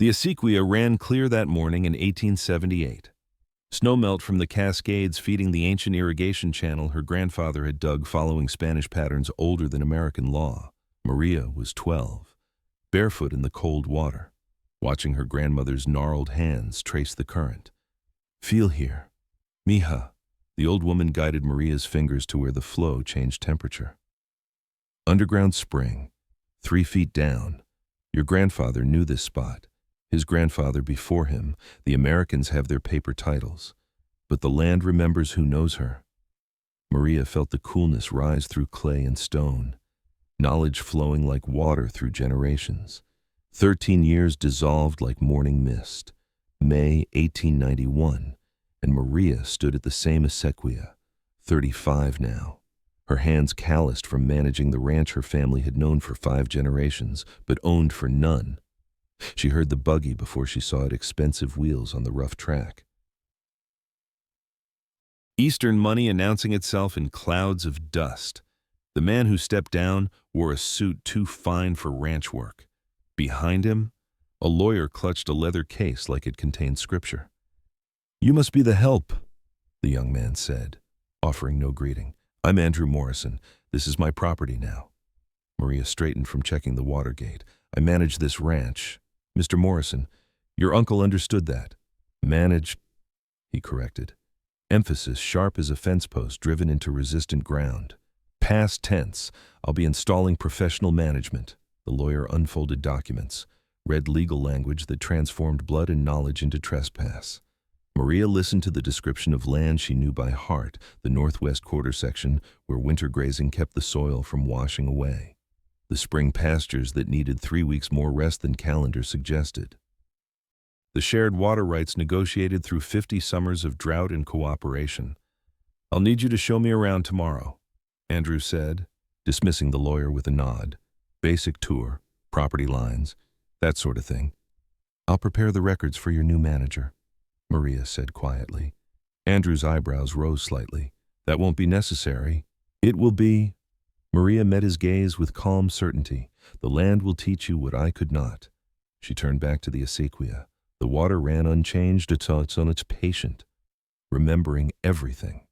The acequia ran clear that morning in 1878. Snowmelt from the Cascades feeding the ancient irrigation channel her grandfather had dug following Spanish patterns older than American law. Maria was 12, barefoot in the cold water, watching her grandmother's gnarled hands trace the current. "Feel here, mija." The old woman guided Maria's fingers to where the flow changed temperature. Underground spring, 3 feet down. Your grandfather knew this spot. His grandfather before him. The Americans have their paper titles, but the land remembers who knows her. Maria felt the coolness rise through clay and stone, knowledge flowing like water through generations. 13 years dissolved like morning mist. May 1891, and Maria stood at the same acequia, 35 now. Her hands calloused from managing the ranch her family had known for 5 generations, but owned for none. She heard the buggy before she saw its expensive wheels on the rough track. Eastern money announcing itself in clouds of dust. The man who stepped down wore a suit too fine for ranch work. Behind him, a lawyer clutched a leather case like it contained scripture. "You must be the help," the young man said, offering no greeting. "I'm Andrew Morrison. This is my property now." Maria straightened from checking the water gate. "I manage this ranch. Mr. Morrison, your uncle understood that." "Managed," he corrected. Emphasis sharp as a fence post driven into resistant ground. "Past tense. I'll be installing professional management." The lawyer unfolded documents, read legal language that transformed blood and knowledge into trespass. Maria listened to the description of land she knew by heart, the northwest quarter section where winter grazing kept the soil from washing away. The spring pastures that needed 3 weeks more rest than calendar suggested. The shared water rights negotiated through 50 summers of drought and cooperation. "I'll need you to show me around tomorrow," Andrew said, dismissing the lawyer with a nod. "Basic tour, property lines, that sort of thing." "I'll prepare the records for your new manager," Maria said quietly. Andrew's eyebrows rose slightly. "That won't be necessary." "It will be." Maria met his gaze with calm certainty. "The land will teach you what I could not." She turned back to the acequia. The water ran unchanged until it's patient, remembering everything.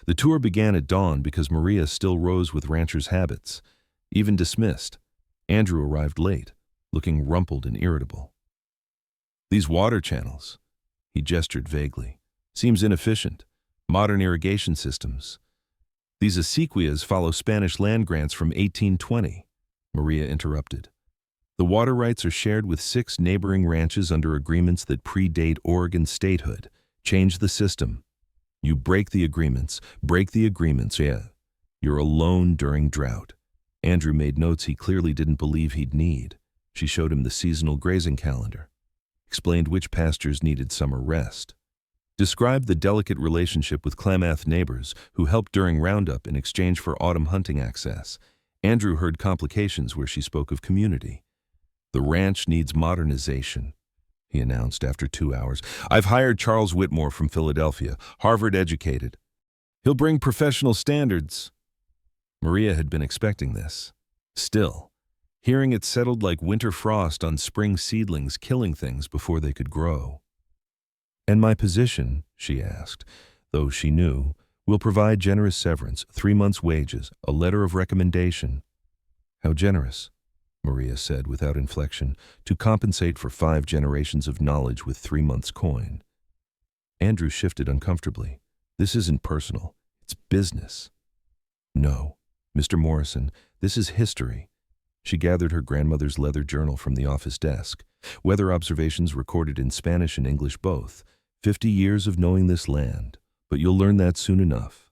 The tour began at dawn because Maria still rose with rancher's habits. Even dismissed, Andrew arrived late, looking rumpled and irritable. "These water channels," he gestured vaguely, "seems inefficient. Modern irrigation systems." "These acequias follow Spanish land grants from 1820, Maria interrupted. "The water rights are shared with 6 neighboring ranches under agreements that predate Oregon statehood. Change the system. You break the agreements, yeah. You're alone during drought." Andrew made notes he clearly didn't believe he'd need. She showed him the seasonal grazing calendar, explained which pastures needed summer rest, described the delicate relationship with Klamath neighbors who helped during Roundup in exchange for autumn hunting access. Andrew heard complications where she spoke of community. "The ranch needs modernization," he announced after 2 hours. "I've hired Charles Whitmore from Philadelphia, Harvard educated. He'll bring professional standards." Maria had been expecting this. Still, hearing it settled like winter frost on spring seedlings, killing things before they could grow. "And my position," she asked, though she knew, "will provide generous severance, 3 months' wages, a letter of recommendation." "How generous?" Maria said without inflection, "to compensate for 5 generations of knowledge with 3 months' coin." Andrew shifted uncomfortably. "This isn't personal. It's business." "No, Mr. Morrison, this is history." She gathered her grandmother's leather journal from the office desk. Weather observations recorded in Spanish and English both. 50 years of knowing this land, but you'll learn that soon enough.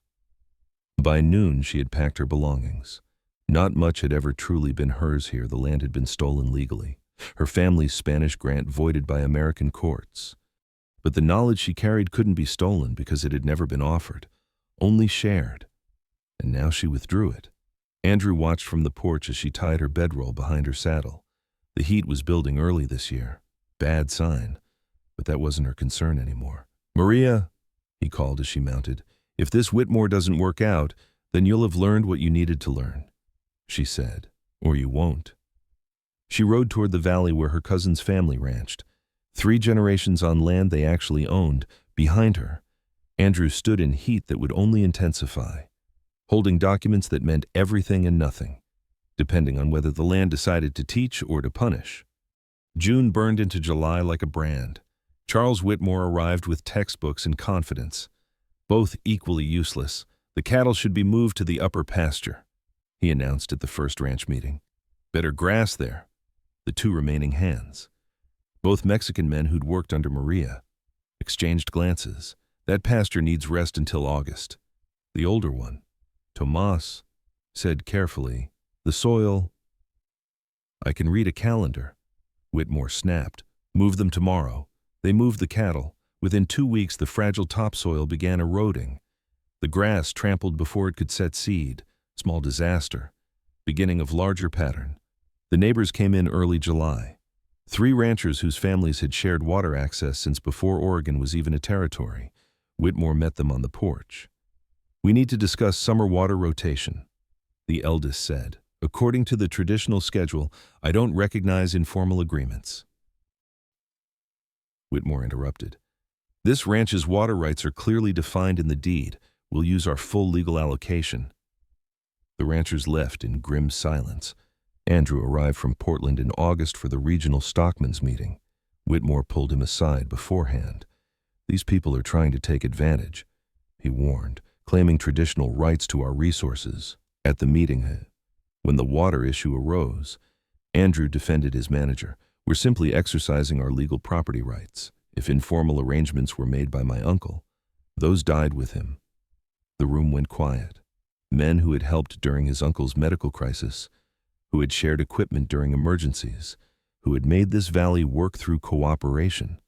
By noon, she had packed her belongings. Not much had ever truly been hers here. The land had been stolen legally. Her family's Spanish grant voided by American courts. But the knowledge she carried couldn't be stolen because it had never been offered, only shared. And now she withdrew it. Andrew watched from the porch as she tied her bedroll behind her saddle. The heat was building early this year. Bad sign. But that wasn't her concern anymore. "Maria," he called as she mounted, "if this Whitmore doesn't work out, then you'll have learned what you needed to learn," she said, "or you won't." She rode toward the valley where her cousin's family ranched. 3 generations on land they actually owned. Behind her, Andrew stood in heat that would only intensify, holding documents that meant everything and nothing, depending on whether the land decided to teach or to punish. June burned into July like a brand. Charles Whitmore arrived with textbooks and confidence. Both equally useless. The cattle should be moved to the upper pasture, he announced at the first ranch meeting. Better grass there. The 2 remaining hands, both Mexican men who'd worked under Maria, exchanged glances. That pasture needs rest until August. The older one, Tomas, said carefully, the soil. I can read a calendar. Whitmore snapped. Move them tomorrow. They moved the cattle. Within 2 weeks, the fragile topsoil began eroding. The grass trampled before it could set seed. Small disaster. Beginning of larger pattern. The neighbors came in early July. 3 ranchers whose families had shared water access since before Oregon was even a territory. Whitmore met them on the porch. We need to discuss summer water rotation, the eldest said. According to the traditional schedule, I don't recognize informal agreements. Whitmore interrupted. This ranch's water rights are clearly defined in the deed. We'll use our full legal allocation. The ranchers left in grim silence. Andrew arrived from Portland in August for the regional stockmen's meeting. Whitmore pulled him aside beforehand. These people are trying to take advantage, he warned, claiming traditional rights to our resources. At the meeting, when the water issue arose, Andrew defended his manager. We're simply exercising our legal property rights. If informal arrangements were made by my uncle, those died with him. The room went quiet. Men who had helped during his uncle's medical crisis, who had shared equipment during emergencies, who had made this valley work through cooperation,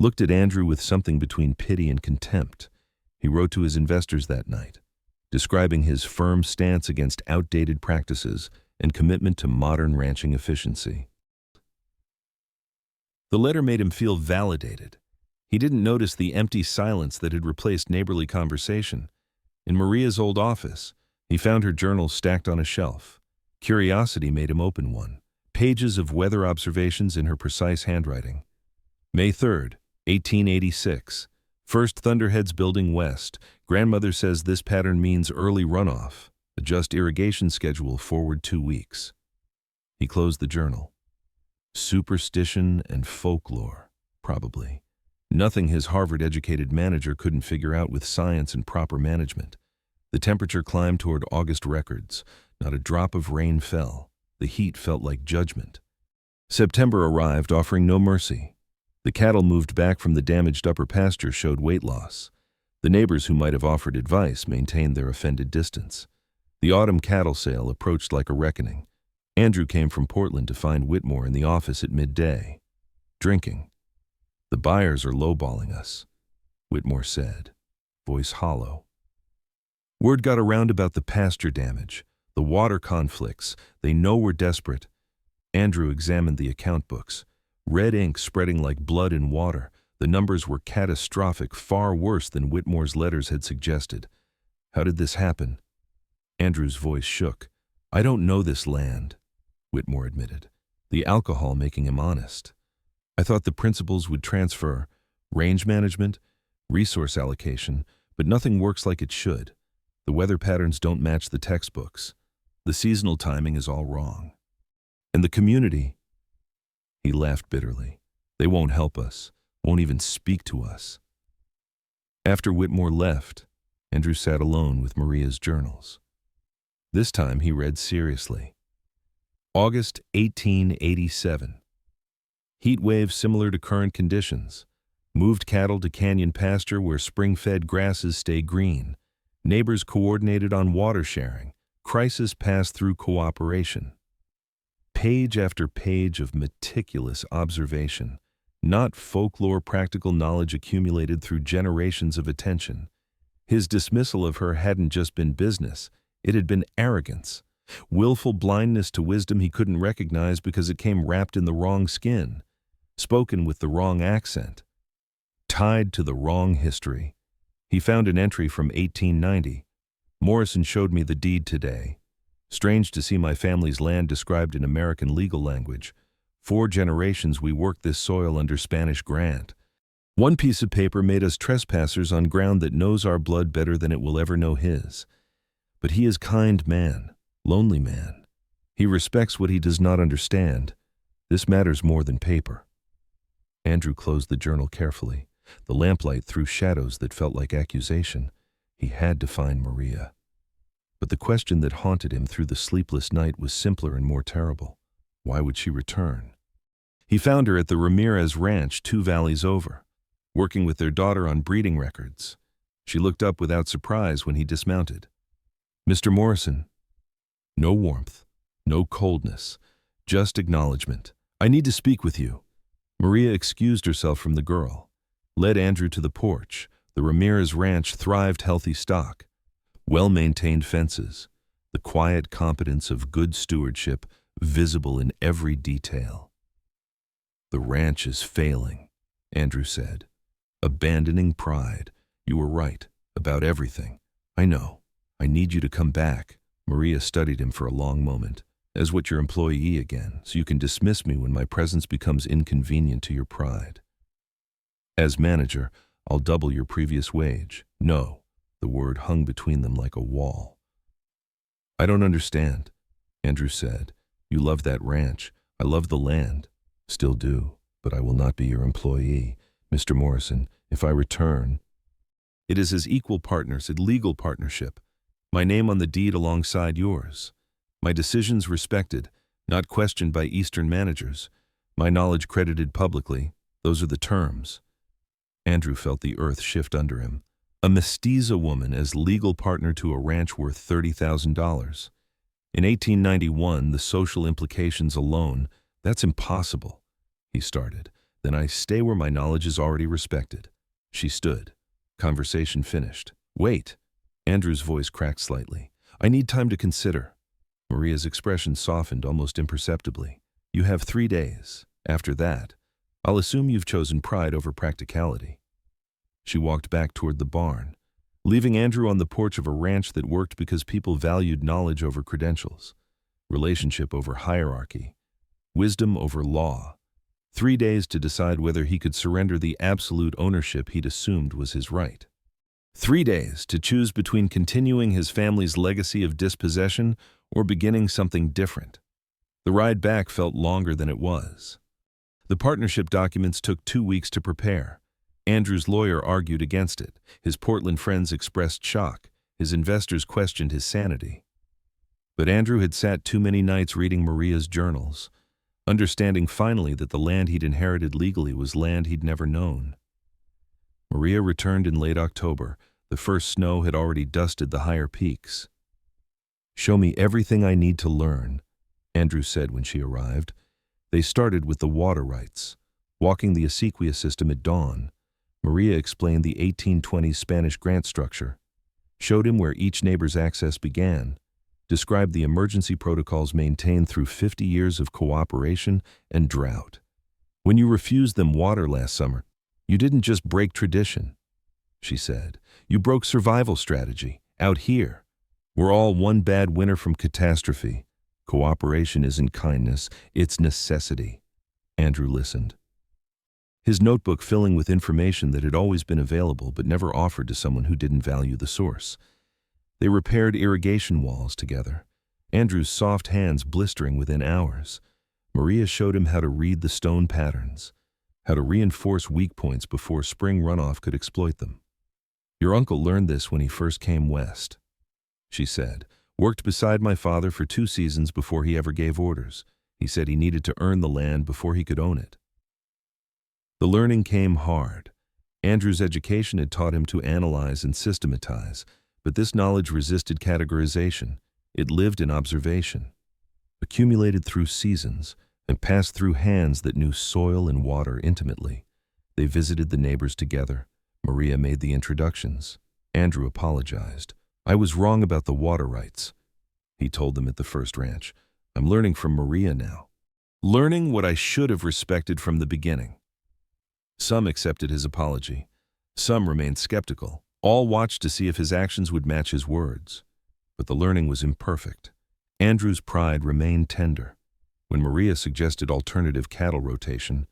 looked at Andrew with something between pity and contempt. He wrote to his investors that night, describing his firm stance against outdated practices and commitment to modern ranching efficiency. The letter made him feel validated. He didn't notice the empty silence that had replaced neighborly conversation. In Maria's old office, he found her journal stacked on a shelf. Curiosity made him open one. Pages of weather observations in her precise handwriting. May 3rd, 1886. First thunderheads building west. Grandmother says this pattern means early runoff. Adjust irrigation schedule forward 2 weeks. He closed the journal. Superstition and folklore, probably. Nothing his Harvard-educated manager couldn't figure out with science and proper management. The temperature climbed toward August records. Not a drop of rain fell. The heat felt like judgment. September arrived, offering no mercy. The cattle moved back from the damaged upper pasture showed weight loss. The neighbors who might have offered advice maintained their offended distance. The autumn cattle sale approached like a reckoning. Andrew came from Portland to find Whitmore in the office at midday, drinking. The buyers are lowballing us, Whitmore said, voice hollow. Word got around about the pasture damage, the water conflicts. They know we're desperate. Andrew examined the account books. Red ink spreading like blood in water. The numbers were catastrophic, far worse than Whitmore's letters had suggested. How did this happen? Andrew's voice shook. I don't know this land, Whitmore admitted, the alcohol making him honest. I thought the principles would transfer, range management, resource allocation, but nothing works like it should. The weather patterns don't match the textbooks. The seasonal timing is all wrong. And the community, he laughed bitterly. They won't help us, won't even speak to us. After Whitmore left, Andrew sat alone with Maria's journals. This time he read seriously. August 1887. Heat wave similar to current conditions. Moved cattle to canyon pasture where spring-fed grasses stay green. Neighbors coordinated on water sharing. Crisis passed through cooperation. Page after page of meticulous observation, not folklore, practical knowledge accumulated through generations of attention. His dismissal of her hadn't just been business, it had been arrogance. Willful blindness to wisdom he couldn't recognize because it came wrapped in the wrong skin, spoken with the wrong accent, tied to the wrong history. He found an entry from 1890. Morrison showed me the deed today. Strange to see my family's land described in American legal language. 4 generations we worked this soil under Spanish grant. One piece of paper made us trespassers on ground that knows our blood better than it will ever know his. But he is kind man, lonely man. He respects what he does not understand. This matters more than paper." Andrew closed the journal carefully. The lamplight threw shadows that felt like accusation. He had to find Maria. But the question that haunted him through the sleepless night was simpler and more terrible. Why would she return? He found her at the Ramirez Ranch 2 valleys over, working with their daughter on breeding records. She looked up without surprise when he dismounted. "Mr. Morrison." No warmth, no coldness, just acknowledgement. "I need to speak with you." Maria excused herself from the girl, led Andrew to the porch. The Ramirez Ranch thrived healthy stock, well-maintained fences, the quiet competence of good stewardship visible in every detail. "The ranch is failing," Andrew said. "Abandoning pride. You were right about everything. I know. I need you to come back." Maria studied him for a long moment. "As what your employee again, so you can dismiss me when my presence becomes inconvenient to your pride. As manager, I'll double your previous wage." "No." The word hung between them like a wall. "I don't understand," Andrew said. "You love that ranch. I love the land. Still do, but I will not be your employee. Mr. Morrison, if I return, it is as equal partners, a legal partnership. My name on the deed alongside yours. My decisions respected, not questioned by Eastern managers. My knowledge credited publicly. Those are the terms." Andrew felt the earth shift under him. A mestiza woman as legal partner to a ranch worth $30,000. In 1891, the social implications alone, "That's impossible," he started. "Then I stay where my knowledge is already respected." She stood. Conversation finished. "Wait." Andrew's voice cracked slightly. "I need time to consider." Maria's expression softened almost imperceptibly. "You have 3 days. After that, I'll assume you've chosen pride over practicality." She walked back toward the barn, leaving Andrew on the porch of a ranch that worked because people valued knowledge over credentials, relationship over hierarchy, wisdom over law. 3 days to decide whether he could surrender the absolute ownership he'd assumed was his right. 3 days to choose between continuing his family's legacy of dispossession or beginning something different. The ride back felt longer than it was. The partnership documents took 2 weeks to prepare. Andrew's lawyer argued against it. His Portland friends expressed shock. His investors questioned his sanity. But Andrew had sat too many nights reading Maria's journals, understanding finally that the land he'd inherited legally was land he'd never known. Maria returned in late October. The first snow had already dusted the higher peaks. "Show me everything I need to learn," Andrew said when she arrived. They started with the water rights, walking the acequia system at dawn. Maria explained the 1820s Spanish grant structure, showed him where each neighbor's access began, described the emergency protocols maintained through 50 years of cooperation and drought. "When you refused them water last summer, you didn't just break tradition," she said. "You broke survival strategy. Out here, we're all one bad winter from catastrophe. Cooperation isn't kindness, it's necessity." Andrew listened, his notebook filling with information that had always been available but never offered to someone who didn't value the source. They repaired irrigation walls together, Andrew's soft hands blistering within hours. Maria showed him how to read the stone patterns, how to reinforce weak points before spring runoff could exploit them. "Your uncle learned this when he first came west," she said. "Worked beside my father for 2 seasons before he ever gave orders. He said he needed to earn the land before he could own it." The learning came hard. Andrew's education had taught him to analyze and systematize, but this knowledge resisted categorization. It lived in observation, accumulated through seasons, and passed through hands that knew soil and water intimately. They visited the neighbors together. Maria made the introductions. Andrew apologized. "I was wrong about the water rights," he told them at the first ranch. "I'm learning from Maria now. Learning what I should have respected from the beginning." Some accepted his apology. Some remained skeptical. All watched to see if his actions would match his words. But the learning was imperfect. Andrew's pride remained tender. When Maria suggested alternative cattle rotation,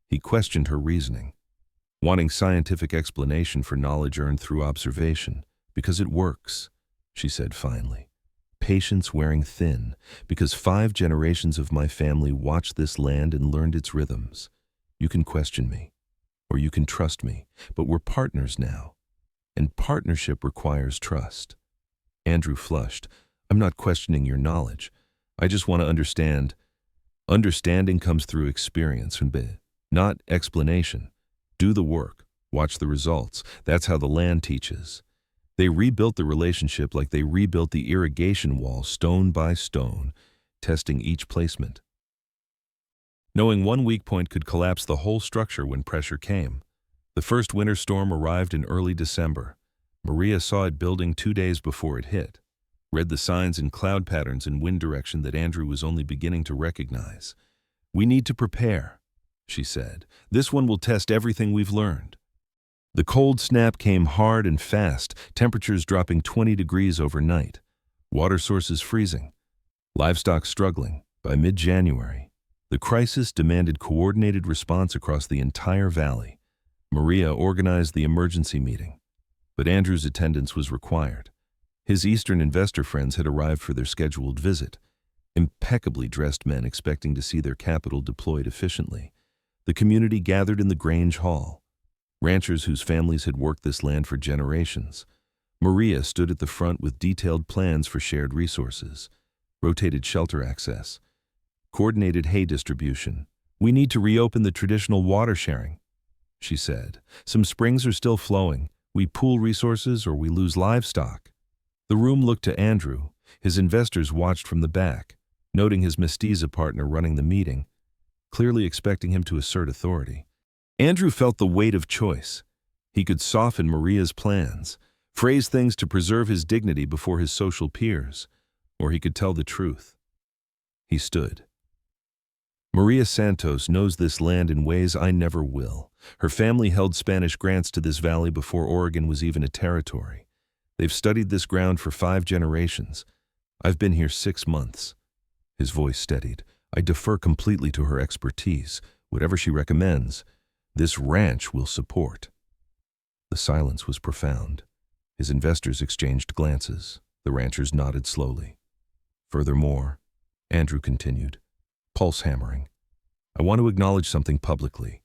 he questioned her reasoning, wanting scientific explanation for knowledge earned through observation. Because it works, she said finally. Patience wearing thin, because 5 generations of my family watched this land and learned its rhythms. You can question me, or you can trust me, but we're partners now. And partnership requires trust. Andrew flushed. I'm not questioning your knowledge. I just want to understand. Understanding comes through experience, not explanation. Do the work, watch the results. That's how the land teaches. They rebuilt the relationship like they rebuilt the irrigation wall stone by stone, testing each placement. Knowing one weak point could collapse the whole structure when pressure came. The first winter storm arrived in early December. Maria saw it building 2 days before it hit, read the signs in cloud patterns and wind direction that Andrew was only beginning to recognize. We need to prepare, she said. This one will test everything we've learned. The cold snap came hard and fast, temperatures dropping 20 degrees overnight, water sources freezing, livestock struggling. By mid-January, the crisis demanded coordinated response across the entire valley. Maria organized the emergency meeting, but Andrew's attendance was required. His Eastern investor friends had arrived for their scheduled visit, impeccably dressed men expecting to see their capital deployed efficiently. The community gathered in the Grange Hall. Ranchers whose families had worked this land for generations. Maria stood at the front with detailed plans for shared resources, rotated shelter access, coordinated hay distribution. We need to reopen the traditional water sharing, she said. Some springs are still flowing. We pool resources or we lose livestock. The room looked to Andrew. His investors watched from the back, noting his mestiza partner running the meeting, clearly expecting him to assert authority. Andrew felt the weight of choice. He could soften Maria's plans, phrase things to preserve his dignity before his social peers, or he could tell the truth. He stood. Maria Santos knows this land in ways I never will. Her family held Spanish grants to this valley before Oregon was even a territory. They've studied this ground for 5 generations. I've been here 6 months. His voice steadied. I defer completely to her expertise. Whatever she recommends, this ranch will support. The silence was profound. His investors exchanged glances. The ranchers nodded slowly. Furthermore, Andrew continued, pulse hammering, I want to acknowledge something publicly.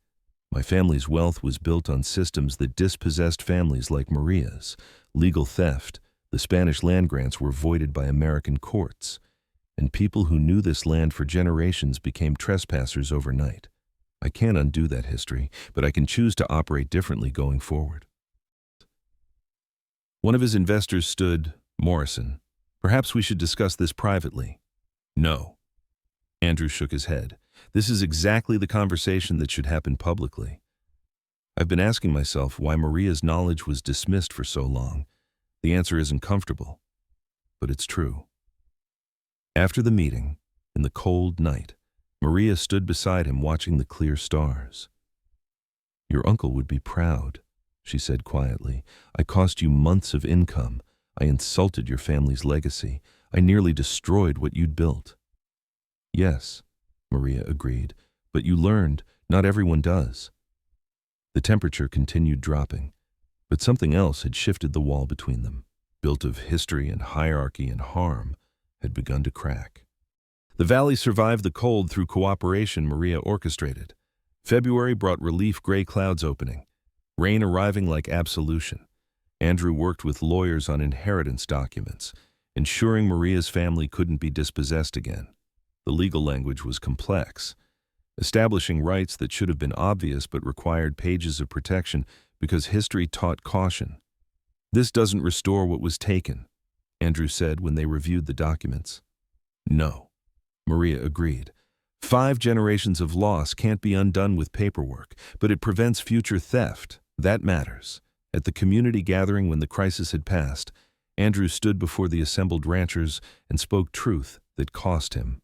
My family's wealth was built on systems that dispossessed families like Maria's. Legal theft, the Spanish land grants were voided by American courts, and people who knew this land for generations became trespassers overnight. I can't undo that history, but I can choose to operate differently going forward. One of his investors stood, Morrison. Perhaps we should discuss this privately. No. Andrew shook his head. This is exactly the conversation that should happen publicly. I've been asking myself why Maria's knowledge was dismissed for so long. The answer isn't comfortable, but it's true. After the meeting, in the cold night, Maria stood beside him watching the clear stars. Your uncle would be proud, she said quietly. I cost you months of income. I insulted your family's legacy. I nearly destroyed what you'd built. Yes, Maria agreed, but you learned. Not everyone does. The temperature continued dropping, but something else had shifted. The wall between them, built of history and hierarchy and harm, had begun to crack. The valley survived the cold through cooperation Maria orchestrated. February brought relief, gray clouds opening, rain arriving like absolution. Andrew worked with lawyers on inheritance documents, ensuring Maria's family couldn't be dispossessed again. The legal language was complex, establishing rights that should have been obvious but required pages of protection because history taught caution. This doesn't restore what was taken, Andrew said when they reviewed the documents. No. Maria agreed. 5 generations of loss can't be undone with paperwork, but it prevents future theft. That matters. At the community gathering when the crisis had passed, Andrew stood before the assembled ranchers and spoke truth that cost him.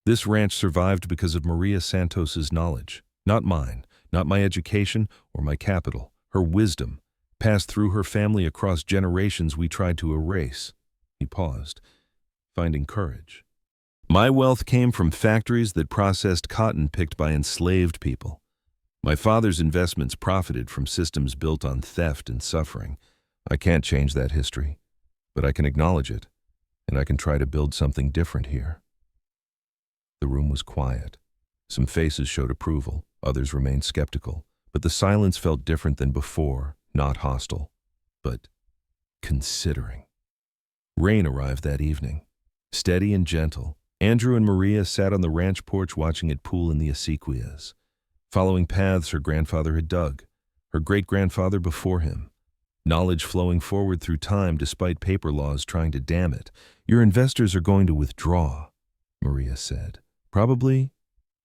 This ranch survived because of Maria Santos's knowledge, not mine, not my education or my capital. Her wisdom, passed through her family across generations we tried to erase. He paused, finding courage. My wealth came from factories that processed cotton picked by enslaved people. My father's investments profited from systems built on theft and suffering. I can't change that history, but I can acknowledge it, and I can try to build something different here." The room was quiet. Some faces showed approval, others remained skeptical, but the silence felt different than before, not hostile, but considering. Rain arrived that evening. Steady and gentle, Andrew and Maria sat on the ranch porch watching it pool in the acequias, following paths her grandfather had dug, her great-grandfather before him. Knowledge flowing forward through time despite paper laws trying to dam it. "Your investors are going to withdraw," Maria said. "Probably."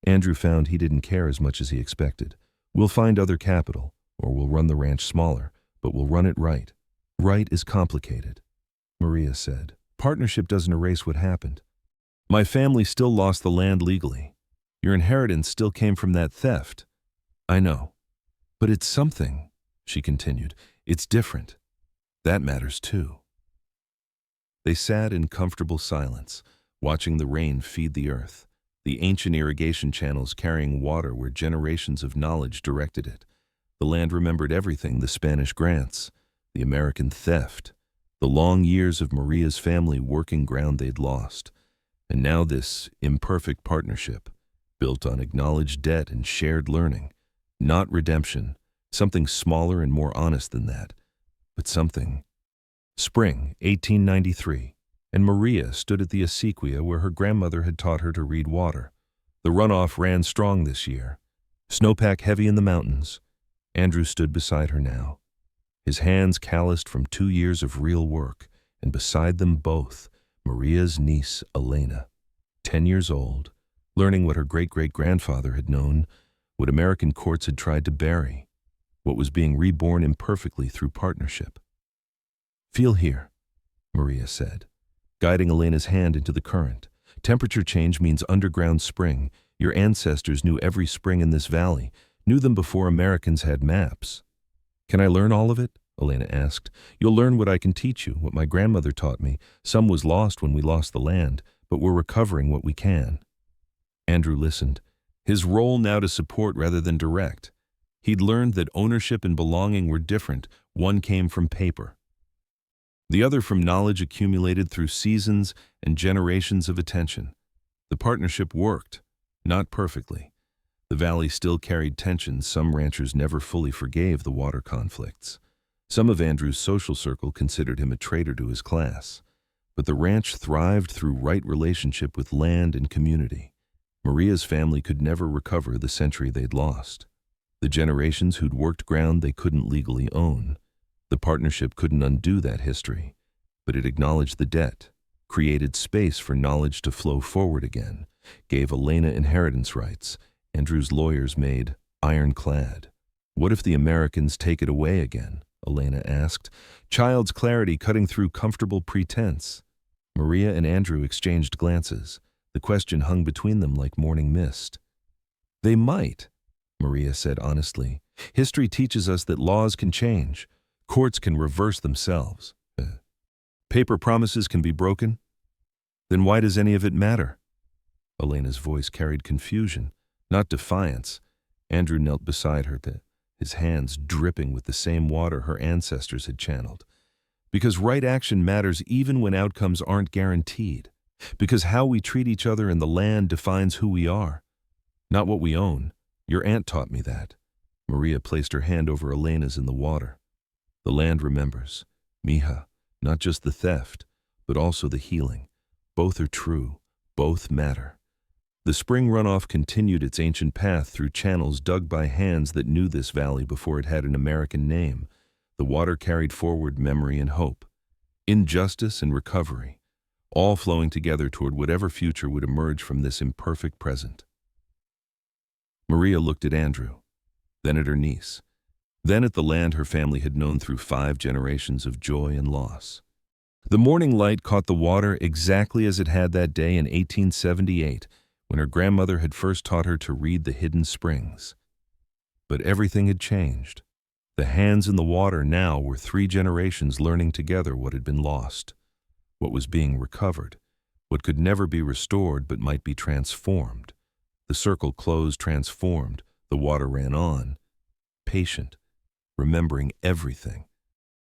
Andrew found he didn't care as much as he expected. "We'll find other capital, or we'll run the ranch smaller, but we'll run it right." "Right is complicated," Maria said. "Partnership doesn't erase what happened. My family still lost the land legally. Your inheritance still came from that theft." "I know. But it's something," she continued. "It's different. That matters too." They sat in comfortable silence, watching the rain feed the earth, the ancient irrigation channels carrying water where generations of knowledge directed it. The land remembered everything: the Spanish grants, the American theft, the long years of Maria's family working ground they'd lost. And now this imperfect partnership, built on acknowledged debt and shared learning. Not redemption, something smaller and more honest than that, but something. Spring, 1893, and Maria stood at the acequia where her grandmother had taught her to read water. The runoff ran strong this year, snowpack heavy in the mountains. Andrew stood beside her now, his hands calloused from 2 years of real work, and beside them both, Maria's niece, Elena, 10 years old, learning what her great-great-grandfather had known, what American courts had tried to bury, what was being reborn imperfectly through partnership. "Feel here," Maria said, guiding Elena's hand into the current. "Temperature change means underground spring. Your ancestors knew every spring in this valley, knew them before Americans had maps." "Can I learn all of it?" Elena asked. "You'll learn what I can teach you, what my grandmother taught me. Some was lost when we lost the land, but we're recovering what we can." Andrew listened, his role now to support rather than direct. He'd learned that ownership and belonging were different. One came from paper, the other from knowledge accumulated through seasons and generations of attention. The partnership worked, not perfectly. The valley still carried tensions. Some ranchers never fully forgave the water conflicts. Some of Andrew's social circle considered him a traitor to his class. But the ranch thrived through right relationship with land and community. Maria's family could never recover the century they'd lost, the generations who'd worked ground they couldn't legally own. The partnership couldn't undo that history, but it acknowledged the debt, created space for knowledge to flow forward again, gave Elena inheritance rights. Andrew's lawyers made ironclad. "What if the Americans take it away again?" Elena asked, child's clarity cutting through comfortable pretense. Maria and Andrew exchanged glances. The question hung between them like morning mist. "They might," Maria said honestly. "History teaches us that laws can change. Courts can reverse themselves. Paper promises can be broken. Then why does any of it matter?" Elena's voice carried confusion, not defiance. Andrew knelt beside her, his hands dripping with the same water her ancestors had channeled. "Because right action matters even when outcomes aren't guaranteed. Because how we treat each other and the land defines who we are, not what we own. Your aunt taught me that." Maria placed her hand over Elena's in the water. "The land remembers, mija, not just the theft, but also the healing. Both are true, both matter." The spring runoff continued its ancient path through channels dug by hands that knew this valley before it had an American name. The water carried forward memory and hope, injustice and recovery, all flowing together toward whatever future would emerge from this imperfect present. Maria looked at Andrew, then at her niece, then at the land her family had known through 5 generations of joy and loss. The morning light caught the water exactly as it had that day in 1878, when her grandmother had first taught her to read the hidden springs. But everything had changed. The hands in the water now were 3 generations learning together what had been lost, what was being recovered, what could never be restored but might be transformed. The circle closed, transformed, the water ran on, patient, remembering everything.